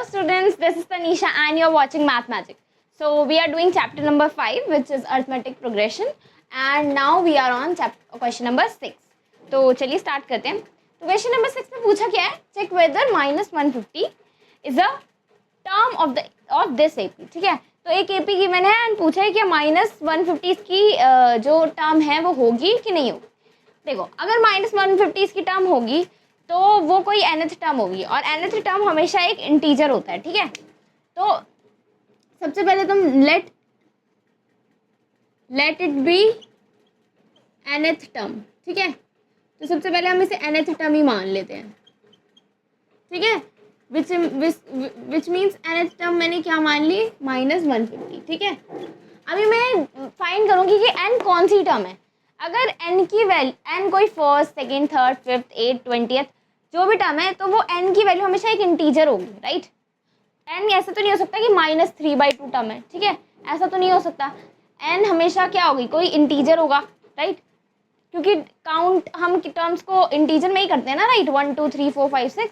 students, this is Tanisha and you're watching Math Magic. So we are doing chapter number 5 which is arithmetic progression and now we are on question number 6. तो चलिए start करते हैं. तो question number 6 में पूछा क्या है? Check whether minus 150 is a term of this AP. ठीक है, तो एक AP गिवन है एंड पूछा है कि माइनस 150 की जो टर्म है वो होगी कि नहीं होगी. देखो, अगर माइनस 150 की टर्म होगी तो वो कोई nth टर्म होगी और nth टर्म हमेशा एक इंटीजर होता है. ठीक है, तो सबसे पहले तुम let it be nth term. ठीक है, तो सबसे पहले हम इसे nth टर्म ही मान लेते हैं. ठीक है, विच मीन्स nth टर्म मैंने क्या मान ली, माइनस 150. ठीक है, अभी मैं फाइंड करूँगी कि n कौन सी टर्म है. अगर n की वैल्यू, n कोई first second third fifth 8 20th जो भी टर्म है तो वो n की वैल्यू हमेशा एक इंटीजर होगी. राइट, n ऐसा तो नहीं हो सकता कि माइनस 3/2 टर्म है. ठीक है, ऐसा तो नहीं हो सकता. n हमेशा क्या होगी, कोई इंटीजर होगा. राइट, क्योंकि काउंट हम टर्म्स को इंटीजर में ही करते हैं ना. Right, 1 2 3 4 5 6.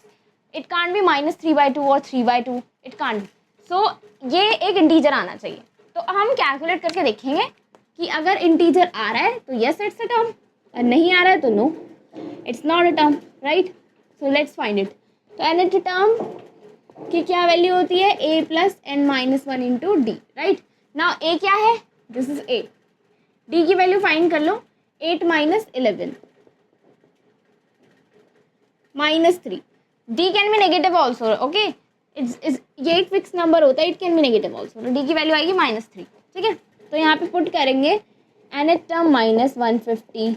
It can't be minus 3/2 और 3/2. It can't be. सो ये एक इंटीजर आना चाहिए. तो हम कैलकुलेट करके देखेंगे कि अगर इंटीजर आ रहा है तो यस इट्स अ टर्म, और नहीं आ रहा है तो no it's not a term. Right, so let's find it. तो nth टर्म की क्या वैल्यू होती है, a plus n minus 1 into d. Right, now a क्या है, दिस इज a. d की वैल्यू फाइंड कर लो, 8 minus 11 minus 3. d can be negative also. Okay, ये एक फिक्स नंबर होता है, it can be negative also. d की वैल्यू आएगी माइनस 3. ठीक है, तो यहाँ पे पुट करेंगे nth टर्म माइनस 150,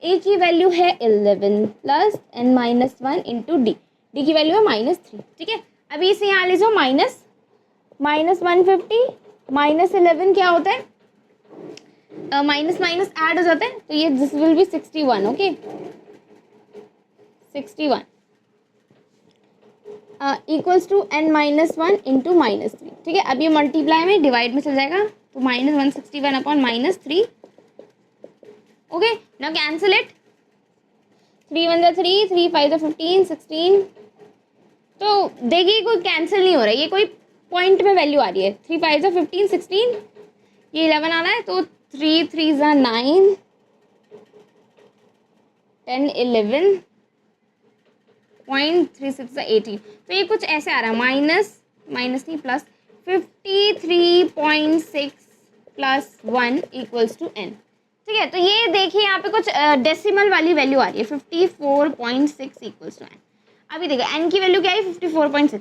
a की वैल्यू है 11 plus n minus 1 into D. D की वैल्यू है माइनस 3. ठीक है, अभी इसे यहाँ ले जाओ, माइनस 150 माइनस 11 क्या होता है, माइनस माइनस ऐड हो जाता है, तो ये this will be 61. Okay, 61 equals to n minus 1 into minus 3. ठीक है, अब ये मल्टीप्लाई में डिवाइड में चल जाएगा, तो minus 161 upon minus 3. Okay, now cancel it. 3 1 3, 3 5 15, 16. तो देखिए कोई कैंसिल नहीं हो रहा है, ये कोई पॉइंट में वैल्यू आ रही है. 3 5 15, 16, ये 11 आना है, तो 3 3 9, 10 11 0.36 18. तो ये कुछ ऐसे आ रहा है, माइनस नहीं plus 53.6 plus 1 equals to n. ठीक है, तो ये देखिए यहाँ पे कुछ डेसिमल वाली वैल्यू आ रही है, 54.6 इक्वल्स टू n. अभी देखो n की वैल्यू क्या है, 54.6.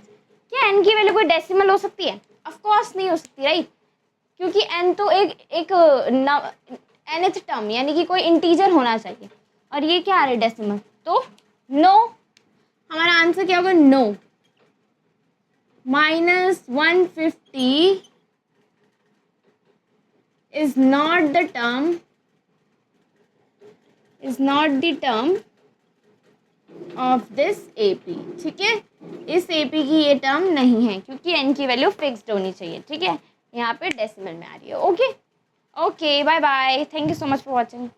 क्या n की वैल्यू कोई डेसिमल हो सकती है? ऑफ कोर्स नहीं हो सकती. राइट, क्योंकि n तो एक nth टर्म यानी कि कोई इंटीजर होना चाहिए, और ये क्या आ रहा है, डेसिमल. तो नो, हमारा आंसर क्या होगा, no. Minus 150 is not the term of this AP. ठीक है, इस AP की ये टर्म नहीं है क्योंकि n की वैल्यू फिक्स्ड होनी चाहिए. ठीक है, यहाँ पे डेसिमल में आ रही है. Okay, bye bye, thank you so much for watching.